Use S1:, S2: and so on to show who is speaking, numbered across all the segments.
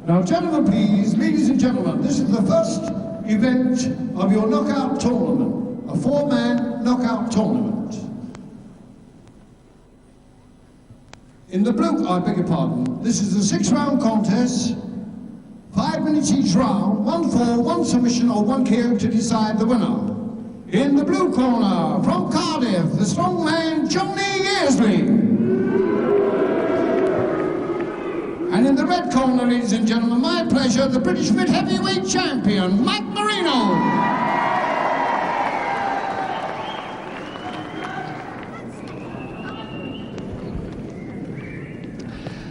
S1: Now, gentlemen, please, ladies and gentlemen, this is the first event of your knockout tournament, a 4-man knockout tournament. In the blue, I beg your pardon, this is a 6-round contest, 5 minutes each round, 1 fall, 1 submission or 1 KO to decide the winner. In the blue corner, from Cardiff, the strongman Johnny Yearsley. And in the red corner, ladies and gentlemen, my pleasure, the British mid-heavyweight champion, Marino.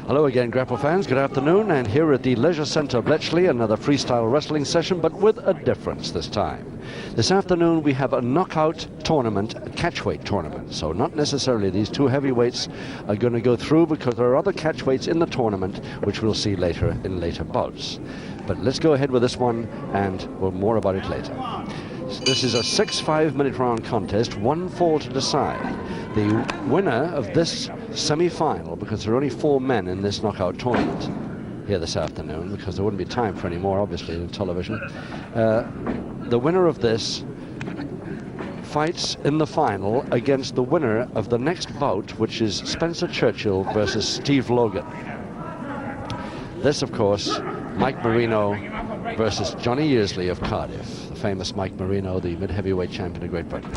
S2: Hello again, Grapple fans. Good afternoon. And here at the Leisure Centre, Bletchley, another freestyle wrestling session, but with a difference this time. This afternoon, we have a knockout tournament, a catchweight tournament. So not necessarily these 2 heavyweights are going to go through, because there are other catchweights in the tournament, which we'll see later in later bouts. But let's go ahead with this one, and we'll more about it later. This is a 6 5-minute round contest, 1 fall to decide. The winner of this semi-final, because there are only 4 men in this knockout tournament here this afternoon, because there wouldn't be time for any more, obviously, in television. The winner of this fights in the final against the winner of the next bout, which is Spencer Churchill versus Steve Logan. This, of course, Mike Marino versus Johnny Yearsley of Cardiff, the famous Mike Marino, the mid-heavyweight champion of Great Britain.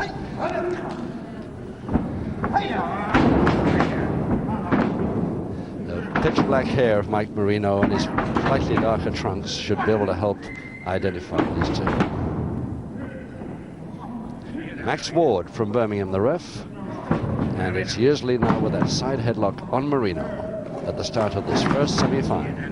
S2: The pitch black hair of Mike Marino and his slightly darker trunks should be able to help identify these two. Max Ward from Birmingham, the ref, and it's Yearsley now with that side headlock on Marino at the start of this first semi-final.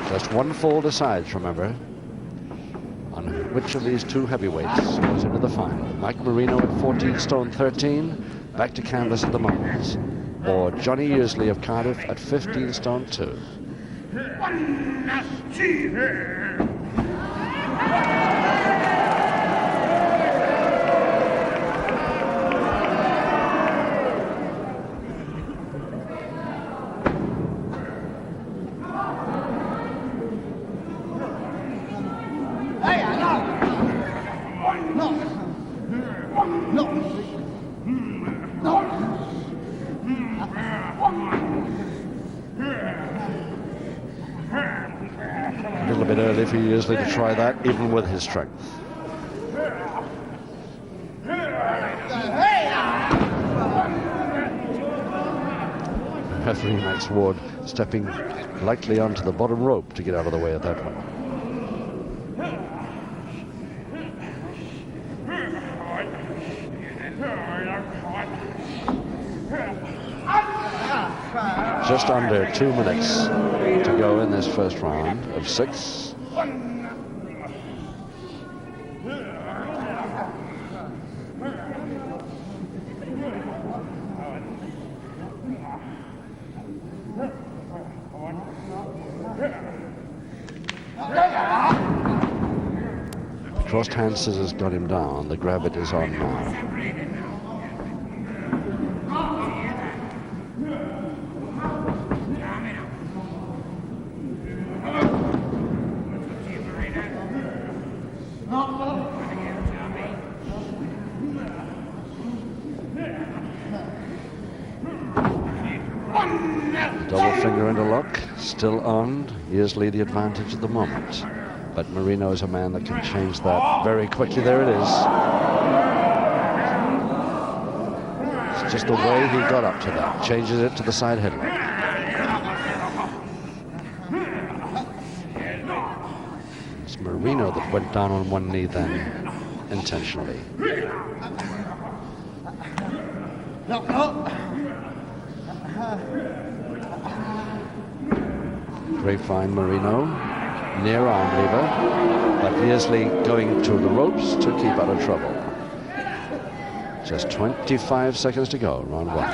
S2: Just 1 fall decides, remember, on which of these 2 heavyweights goes into the final. Mike Marino at 14 stone 13, back to canvas at the moment, or Johnny Yearsley of Cardiff at 15 stone 2. A little bit early for Yearsley to try that, even with his strength. Referee Max Ward stepping lightly onto the bottom rope to get out of the way of that one. Just under 2 minutes to go in this first round of 6. Crossed hand scissors got him down. The grab it is on now.
S3: One,
S2: Double finger interlock, still on. Yearsley the advantage at the moment. But Marino is a man that can change that very quickly. There it is. It's just the way he got up to that. Changes it to the side headlock. It's Marino that went down on one knee then, intentionally. Grapevine Marino, near arm lever, but Yearsley going to the ropes to keep out of trouble. Just 25 seconds to go, round one.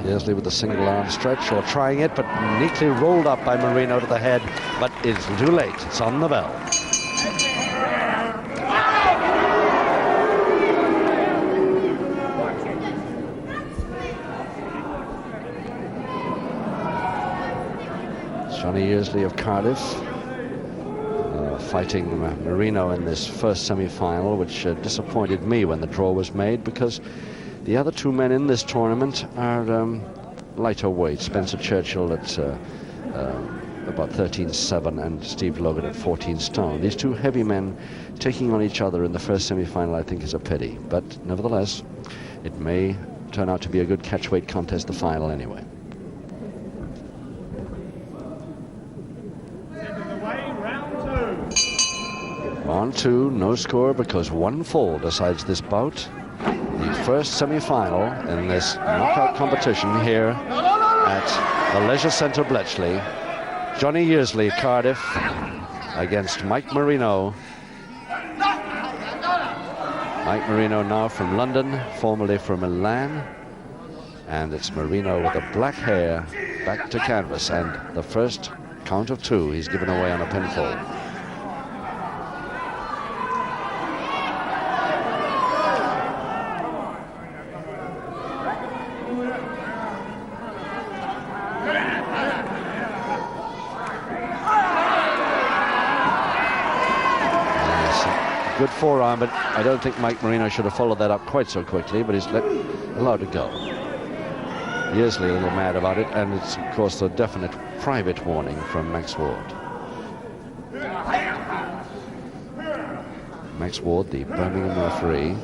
S2: Yearsley with the single arm stretch, or trying it, but neatly rolled up by Marino to the head, but it's too late. It's on the bell. Johnny Yearsley of Cardiff fighting Marino in this first semi-final, which disappointed me when the draw was made, because the other two men in this tournament are lighter weight. Spencer Churchill at about 13.7 and Steve Logan at 14 stone. These two heavy men taking on each other in the first semi-final, I think, is a pity. But nevertheless, it may turn out to be a good catchweight contest, the final anyway. Round two, no score because one fall decides this bout. The first semi-final in this knockout competition here at the Leisure Centre Bletchley. Johnny Yearsley, Cardiff, against Mike Marino. Mike Marino now from London, formerly from Milan. And it's Marino with the black hair back to canvas. And the first count of two he's given away on a pinfall. Good forearm, but I don't think Mike Marino should have followed that up quite so quickly, but he's allowed to go. Yearsley a little mad about it, and it's, of course, a definite private warning from Max Ward. Max Ward, the Birmingham referee.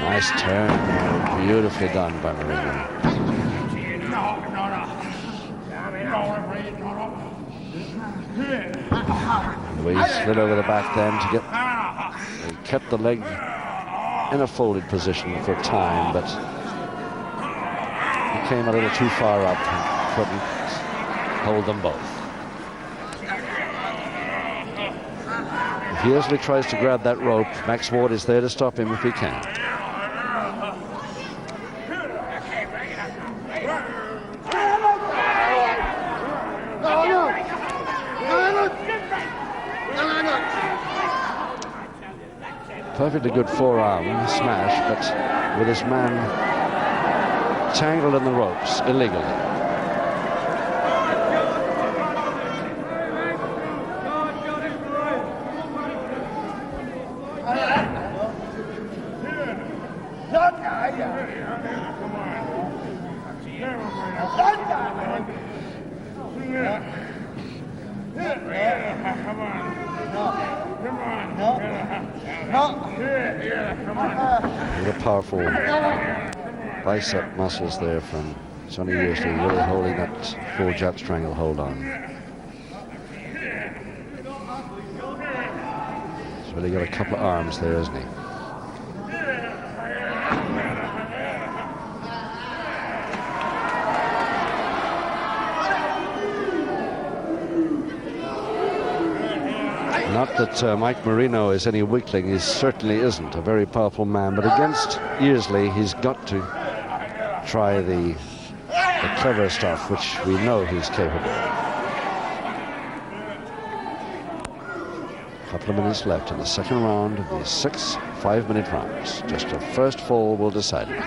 S2: Nice turn, beautifully done by Marino. We slid over the back then to get. He kept the leg in a folded position for a time, but he came a little too far up and couldn't hold them both. If Yearsley tries to grab that rope, Max Ward is there to stop him if he can. Perfectly good forearm smash, but with his man tangled in the ropes illegally. The powerful bicep muscles there from Johnny Yearsley, really holding that full jab strangle hold on. He's really got a couple of arms there, isn't he? Not that Mike Marino is any weakling, he certainly isn't, a very powerful man, but against Yearsley he's got to try the clever stuff, which we know he's capable of. A couple of minutes left in the second round of these 6 5-minute rounds. Just a first fall will decide it.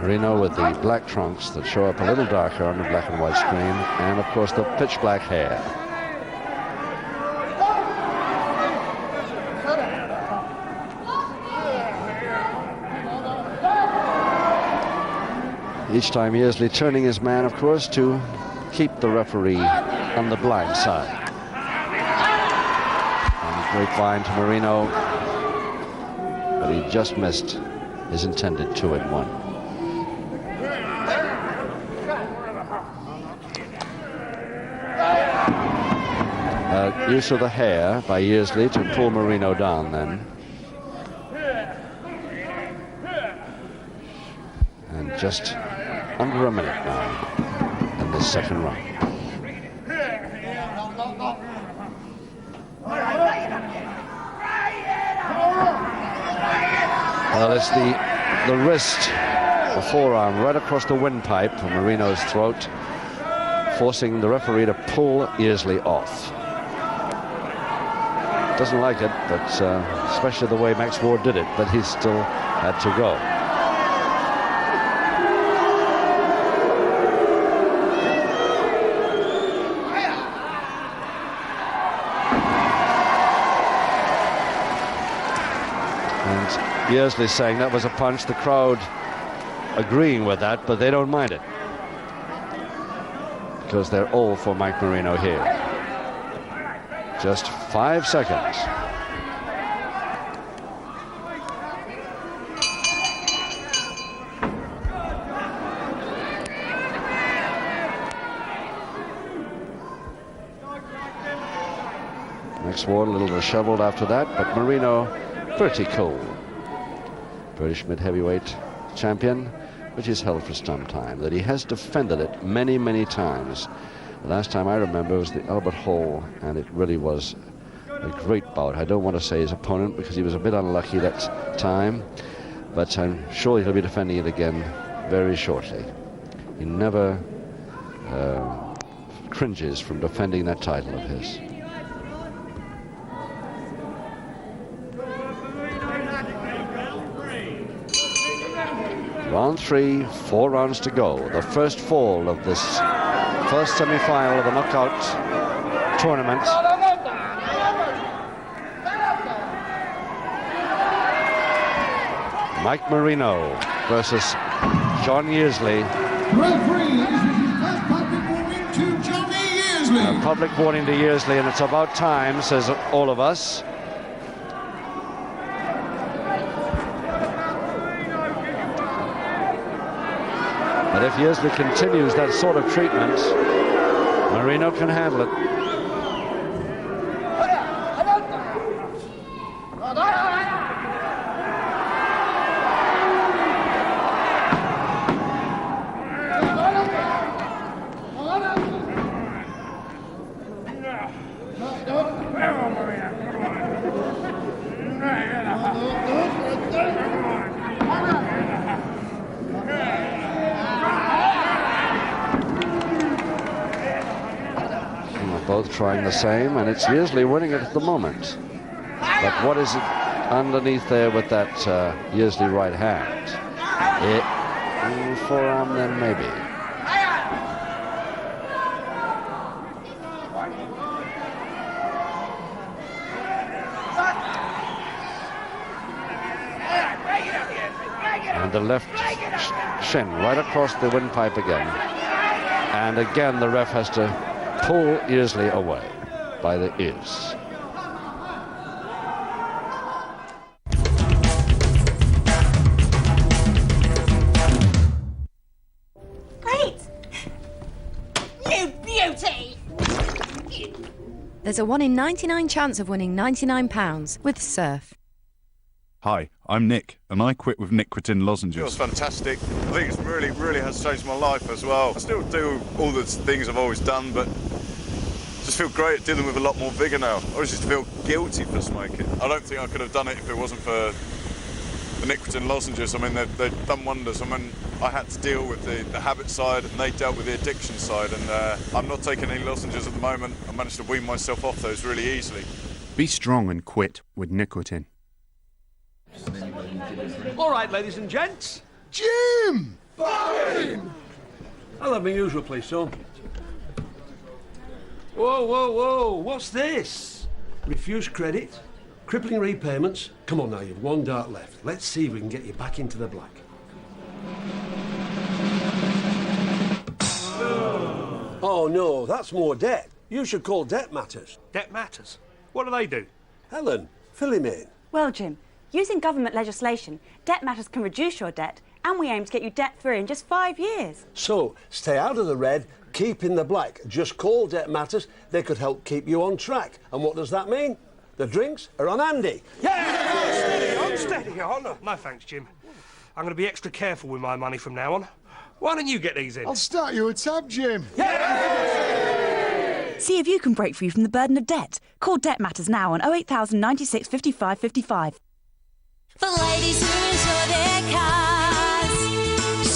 S2: Marino with the black trunks that show up a little darker on the black and white screen, and of course the pitch black hair. Each time Yearsley turning his man, of course, to keep the referee on the blind side. And grapevine to Marino, but he just missed his intended 2-1. Use of the hair by Yearsley to pull Marino down then. And just under a minute now in this second round. Well, it's the wrist, the forearm right across the windpipe of Marino's throat, forcing the referee to pull Yearsley off. Doesn't like it, but especially the way Max Ward did it, but he still had to go. And Yearsley saying that was a punch. The crowd agreeing with that, but they don't mind it, because they're all for Mike Marino here. Just 5 seconds. Max Ward a little disheveled after that, but Marino pretty cool. British mid-heavyweight champion, which he's held for some time, that he has defended it many, many times. The last time I remember was the Albert Hall, and it really was a great bout. I don't want to say his opponent because he was a bit unlucky that time, but I'm sure he'll be defending it again very shortly. He never cringes from defending that title of his. Round 3, 4 rounds to go. The first fall of this first semi-final of the knockout tournament. Mike Marino versus John Yearsley.
S1: Referee, this is his first public warning to Johnny Yearsley.
S2: A public warning to Yearsley, and it's about time, says all of us. But if Yearsley continues that sort of treatment, Marino can handle it. Both trying the same, and it's Yearsley winning it at the moment. But what is it underneath there with that Yearsley right hand? Forearm then, maybe. And the left shin right across the windpipe again. And again the ref has to pull Yearsley away by the ears.
S3: Great! You beauty!
S4: There's a 1 in 99 chance of winning £99 with Surf.
S5: Hi, I'm Nick, and I quit with nicotine lozenges.
S6: It was fantastic. I think it's really has changed my life as well. I still do all the things I've always done, but just feel great dealing with a lot more vigour now. I just feel guilty for smoking. I don't think I could have done it if it wasn't for the nicotine lozenges. I mean, they've done wonders. I mean, I had to deal with the habit side, and they dealt with the addiction side, and I'm not taking any lozenges at the moment. I managed to wean myself off those really easily.
S7: Be strong and quit with nicotine.
S8: All right, ladies and gents.
S1: Jim!
S8: have my usual, please, son.
S9: Whoa, whoa, whoa, what's this?
S8: Refused credit, crippling repayments. Come on now, you've one dart left. Let's see if we can get you back into the black. Oh, no, that's more debt. You should call Debt Matters.
S9: Debt matters. What do they do?
S8: Helen, fill him in.
S10: Well, Jim, using government legislation, Debt Matters can reduce your debt, and we aim to get you debt-free in just 5 years.
S8: So, stay out of the red, keep in the black. Just call Debt Matters. They could help keep you on track. And what does that mean? The drinks are on Andy.
S9: Yeah! Steady. Oh, no thanks, Jim. I'm going to be extra careful with my money from now on. Why don't you get these in?
S1: I'll start you a tab, Jim.
S10: See if you can break free from the burden of debt. Call Debt Matters now on 08000 96 55 55.
S11: For ladies who insure their cars,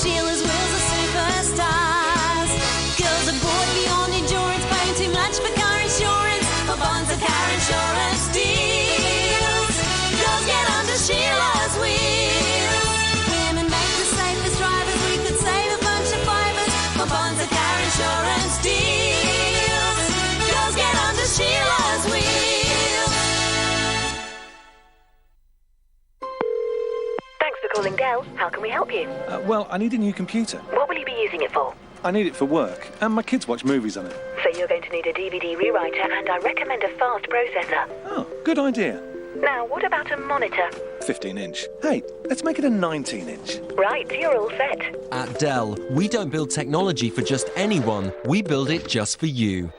S11: Sheila's wheels are superstars. Girls are bored beyond endurance, paying too much for car insurance. For bonds and car insurance deals, girls get under Sheila's wheels. Women make the safest drivers, we could save a bunch of fibers. For bonds and car insurance deals, girls get under Sheila's wheels.
S12: Calling Dell. How can we help you?
S13: Well, I need a new computer.
S12: What will you be using it for?
S13: I need it for work, and my kids watch movies on it.
S12: So you're going to need a DVD rewriter, and I recommend a fast processor.
S13: Oh, good idea.
S12: Now, what about a monitor?
S13: 15-inch. Hey, let's make it a 19-inch.
S12: Right, you're all set.
S14: At Dell, we don't build technology for just anyone. We build it just for you.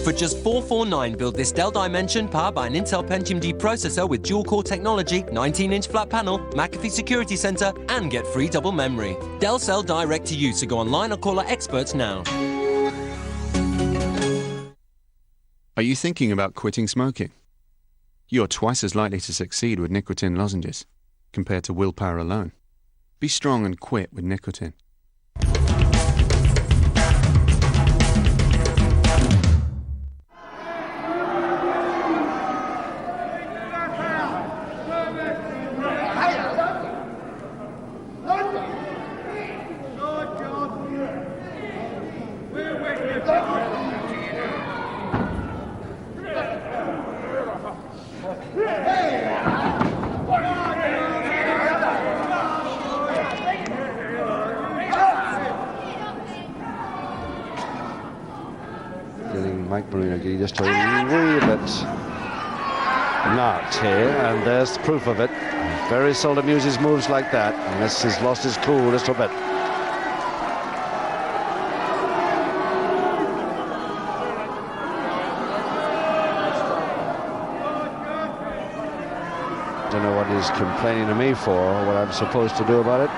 S14: For just $449, build this Dell Dimension powered by an Intel Pentium D processor with dual-core technology, 19-inch flat panel, McAfee Security Center, and get free double memory. Dell sell direct to you, so go online or call our experts now.
S7: Are you thinking about quitting smoking? You're twice as likely to succeed with nicotine lozenges compared to willpower alone. Be strong and quit with nicotine.
S2: Marino getting just a wee bit knocked here, and there's proof of it. Very seldom uses moves like that unless he's lost his cool a little bit. Don't know what he's complaining to me for, or what I'm supposed to do about it.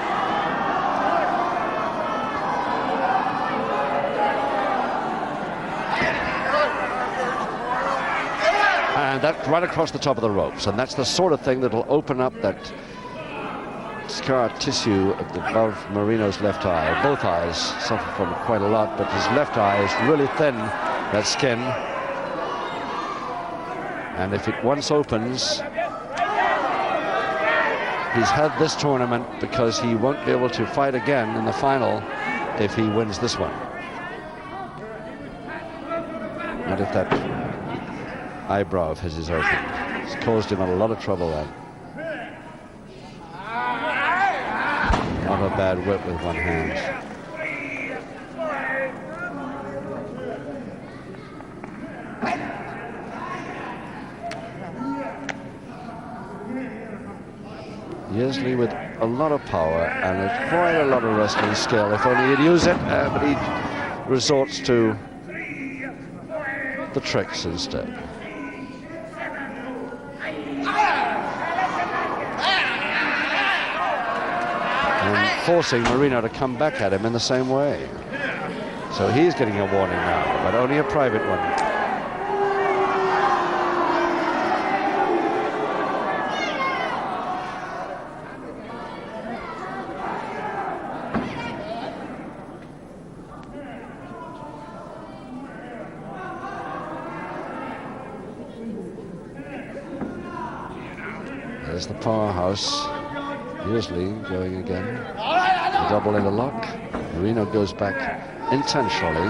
S2: And that right across the top of the ropes, and that's the sort of thing that'll open up that scar tissue above Marino's left eye. Both eyes suffer from it quite a lot, but his left eye is really thin, that skin. And if it once opens, he's had this tournament because he won't be able to fight again in the final if he wins this one. And if that eyebrow of his is open, it's caused him a lot of trouble then. Not a bad whip with one hand. Yearsley with a lot of power and quite a lot of wrestling skill. If only he'd use it, but he resorts to the tricks instead. And forcing Marino to come back at him in the same way. So he's getting a warning now, but only a private one. There's the powerhouse. Yearsley going again. A double in a lock. Marino goes back intentionally.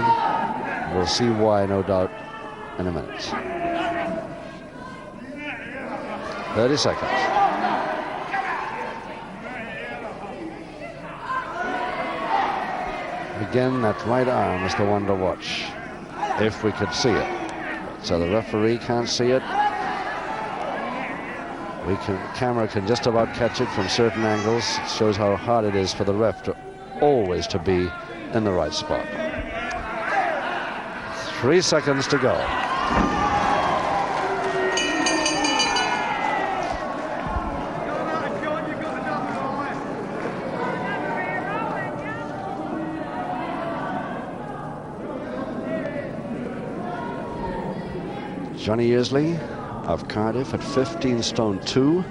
S2: We'll see why, no doubt, in a minute. 30 seconds. Again, that right arm is the one to watch, if we could see it. So the referee can't see it. Camera can just about catch it from certain angles. It shows how hard it is for the ref to always to be in the right spot. 3 seconds to go. Johnny Yearsley of Cardiff at 15 stone 2.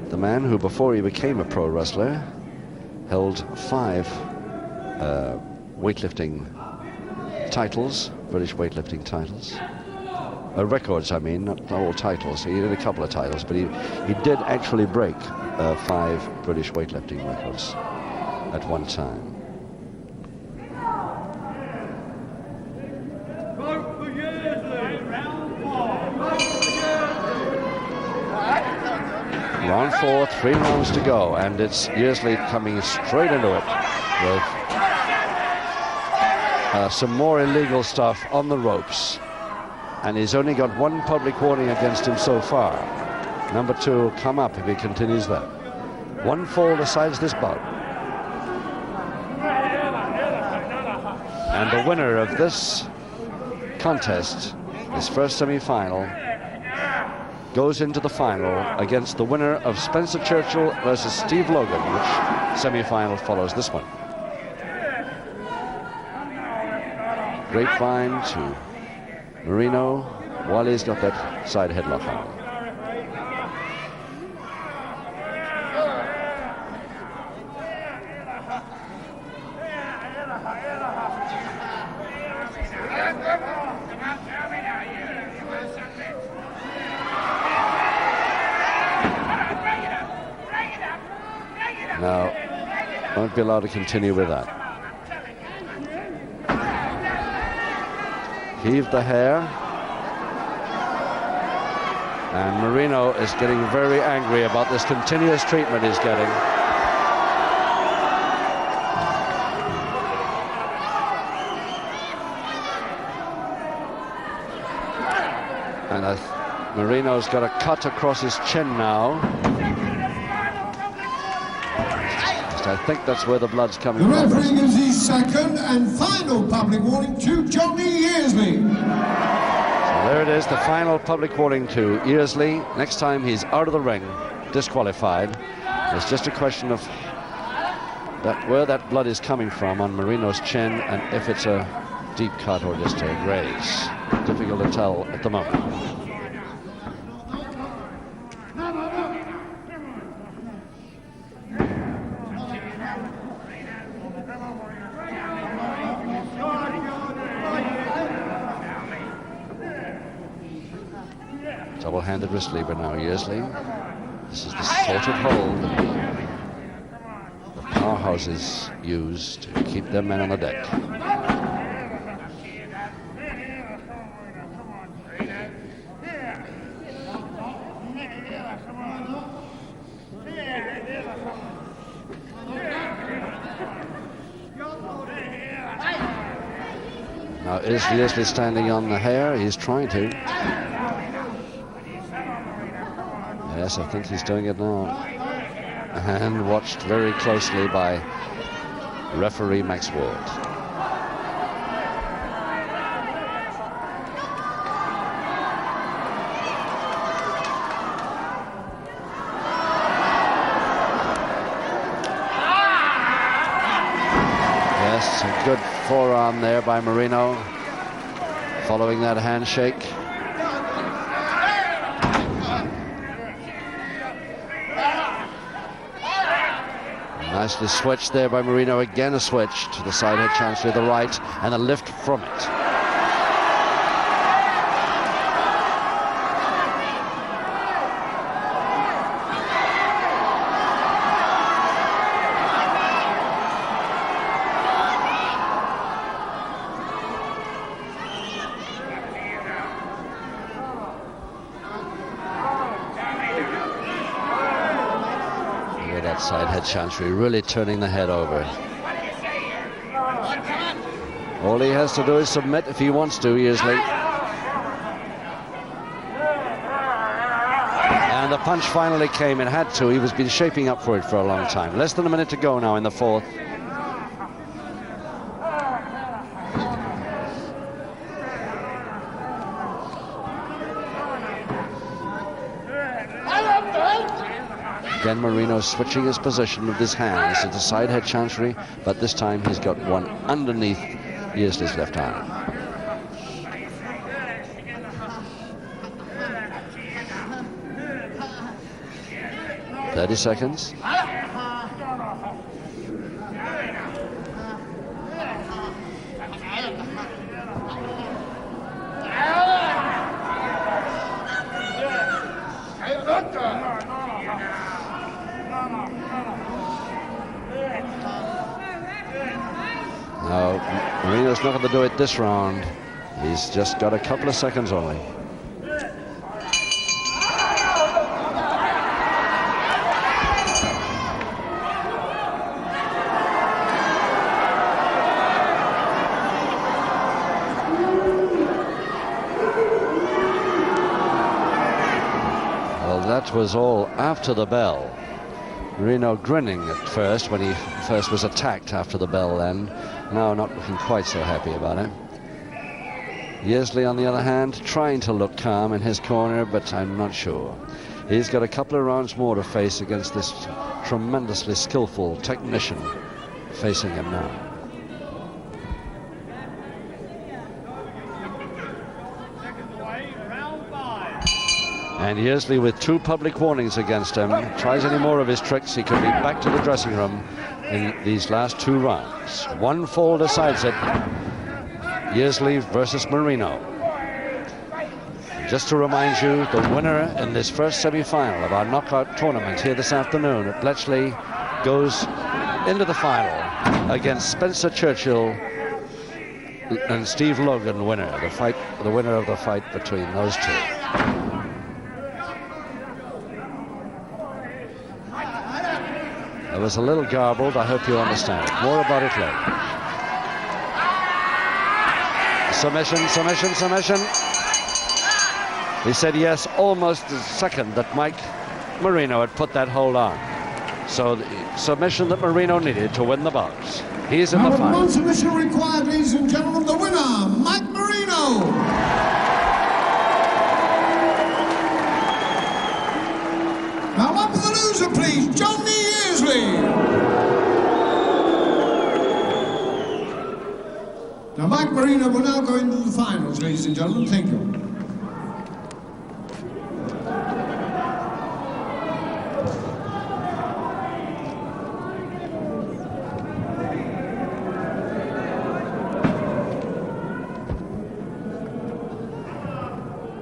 S2: The man who, before he became a pro wrestler, held 5 weightlifting titles, British weightlifting titles. Records, I mean, not all titles. He did a couple of titles, but he did actually break 5 British weightlifting records at one time. Round 4, 3 rounds to go, and it's Yearsley coming straight into it with some more illegal stuff on the ropes. And he's only got 1 public warning against him so far. Number 2 will come up if he continues that. 1 fall decides this bout. And the winner of this contest, his first semi-final, goes into the final against the winner of Spencer Churchill versus Steve Logan, which semi-final follows this one. Grapevine to Marino while he's got that side headlock on. Now, won't be allowed to continue with that. Heave the hair. And Marino is getting very angry about this continuous treatment he's getting. And Marino's got a cut across his chin now. I think that's where the blood's coming
S1: The
S2: from.
S1: referee gives his second and final public warning to Johnny Yearsley.
S2: So there it is, the final public warning to Yearsley. Next time he's out of the ring, disqualified. It's just a question of where that blood is coming from on Marino's chin and if it's a deep cut or just a graze. Difficult to tell at the moment. Double-handed wrist lever now, Yearsley. This is the sort of hold that the powerhouses use to keep their men on the deck. Now, is Yearsley standing on the hair? He's trying to. Yes, I think he's doing it now. And watched very closely by referee Max Ward. Yes, a good forearm there by Marino, following that handshake. Nicely switched there by Marino. Again a switch to the side head chancery to the right and a lift from it. Side head chancery, really turning the head over. All he has to do is submit if he wants to, Yearsley. And the punch finally came. It had to. He was been shaping up for it for a long time. Less than a minute to go now in the fourth. Again, Marino switching his position with his hands into side head chancery, but this time he's got one underneath Yearsley's left arm. "30 seconds. No, Marino's not going to do it this round. He's just got a couple of seconds only. Well, that was all after the bell. Marino grinning at first when he first was attacked after the bell then. Now not looking quite so happy about it. Yearsley, on the other hand, trying to look calm in his corner, but I'm not sure. He's got a couple of rounds more to face against this tremendously skillful technician facing him now. And Yearsley, with 2 public warnings against him, tries any more of his tricks, he could be back to the dressing room in these last 2 rounds. 1 fall decides it. Yearsley versus Marino. Just to remind you, the winner in this first semi-final of our knockout tournament here this afternoon at Bletchley goes into the final against Spencer Churchill and Steve Logan, winner. The winner of the fight between those two. It was a little garbled. I hope you understand it. More about it later. Submission, submission, submission. He said yes almost the second that Mike Marino had put that hold on. So the submission that Marino needed to win the bout. He's in the final.
S1: One submission required, ladies and gentlemen. The winner, Mike Marino. Now up for the loser, please, Johnny Yearsley. Now Mike Marino will now go into the finals, ladies and gentlemen. Thank you.